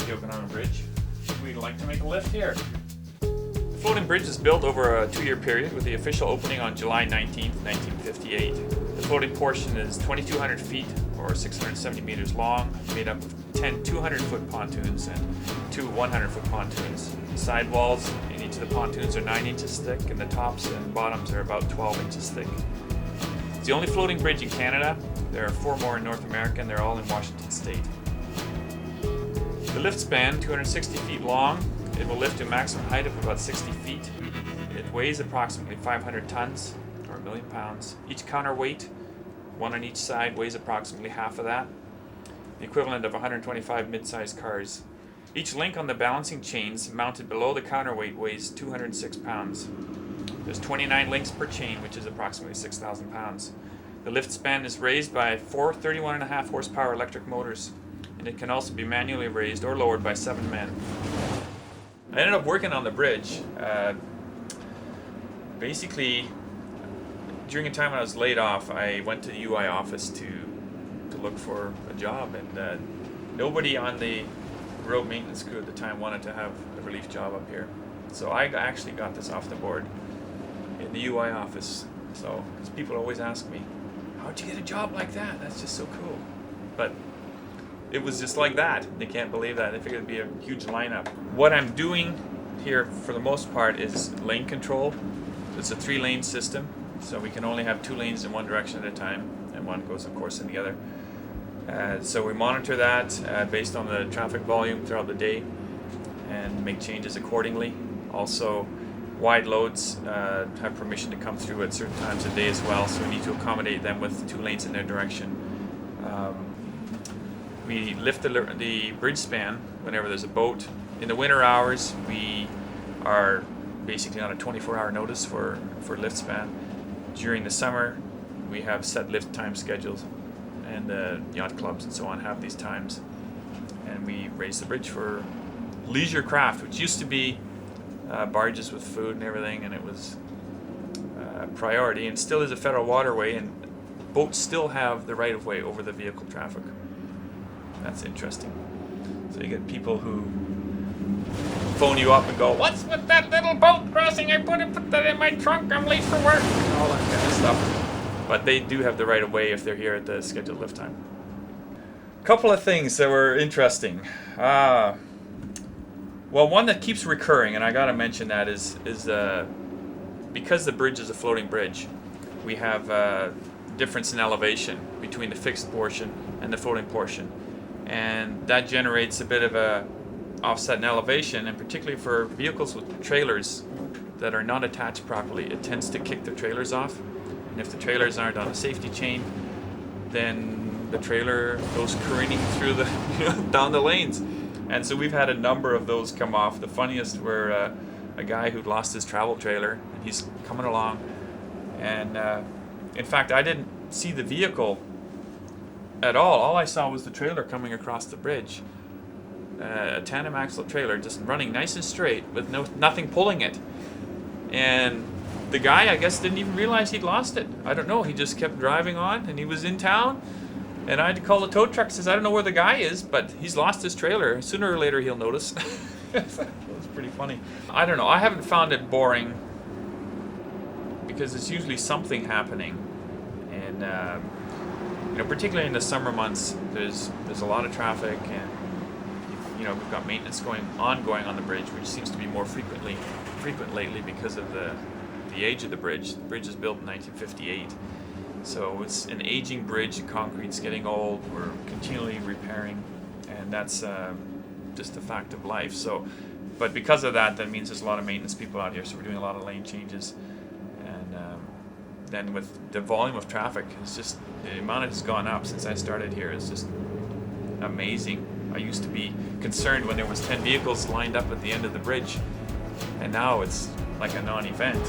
the Okanagan Bridge. We'd like to make a lift here. The floating bridge is built over a 2-year period with the official opening on July 19th, 1958. The floating portion is 2,200 feet or 670 meters long, made up of 10 200-foot pontoons and 2 100-foot pontoons. The sidewalls in each of the pontoons are 9 inches thick, and the tops and bottoms are about 12 inches thick. It's the only floating bridge in Canada. There are 4 more in North America, and they're all in Washington State. The lift span, 260 feet long. It will lift to a maximum height of about 60 feet. It weighs approximately 500 tons, or 1 million pounds. Each counterweight, one on each side, weighs approximately half of that, the equivalent of 125 mid-sized cars. Each link on the balancing chains mounted below the counterweight weighs 206 pounds. There's 29 links per chain, which is approximately 6,000 pounds. The lift span is raised by 4 31.5 horsepower electric motors, and it can also be manually raised or lowered by 7 men. I ended up working on the bridge. Basically, during a time when I was laid off, I went to the UI office to look for a job, and nobody on the road maintenance crew at the time wanted to have a relief job up here. So I actually got this off the board in the UI office. So, because people always ask me, how'd you get a job like that? That's just so cool. But it was just like that. They can't believe that. They figured it'd be a huge lineup. What I'm doing here for the most part is lane control. It's a 3-lane system, so we can only have 2 lanes in one direction at a time, and one goes of course in the other. So we monitor that based on the traffic volume throughout the day and make changes accordingly. Also, wide loads have permission to come through at certain times of day as well, so we need to accommodate them with 2 lanes in their direction. We lift the bridge span whenever there's a boat. In the winter hours, we are basically on a 24-hour notice for lift span. During the summer, we have set lift time schedules, and yacht clubs and so on have these times. And we raise the bridge for leisure craft, which used to be barges with food and everything, and it was a priority, and still is a federal waterway, and boats still have the right-of-way over the vehicle traffic. That's interesting. So you get people who phone you up and go, "What's with that little boat crossing? I put that in my trunk. I'm late for work," and all that kind of stuff. But they do have the right of way if they're here at the scheduled lift time. Couple of things that were interesting. Well, one that keeps recurring, and I gotta mention that is because the bridge is a floating bridge, we have a difference in elevation between the fixed portion and the floating portion. And that generates a bit of a offset in elevation, and particularly for vehicles with trailers that are not attached properly, it tends to kick the trailers off. And if the trailers aren't on a safety chain, then the trailer goes careening through the down the lanes. And so we've had a number of those come off. The funniest were a guy who'd lost his travel trailer, and he's coming along, and in fact I didn't see the vehicle at all. All I saw was the trailer coming across the bridge, a tandem axle trailer just running nice and straight with nothing pulling it. And the guy, I guess, didn't even realize he'd lost it. I don't know, he just kept driving on, and he was in town, and I had to call the tow truck. Says, I don't know where the guy is, but he's lost his trailer. Sooner or later he'll notice. That was pretty funny. I don't know, I haven't found it boring because there's usually something happening. And particularly in the summer months, there's a lot of traffic, and we've got maintenance ongoing on the bridge, which seems to be more frequent lately because of the age of the bridge. The bridge was built in 1958, so it's an aging bridge. The concrete's getting old. We're continually repairing, and that's just a fact of life. So, but because of that means there's a lot of maintenance people out here. So we're doing a lot of lane changes, and then with the volume of traffic, it's just the amount has gone up since I started here. It's just amazing. I used to be concerned when there was 10 vehicles lined up at the end of the bridge, and now it's like a non-event.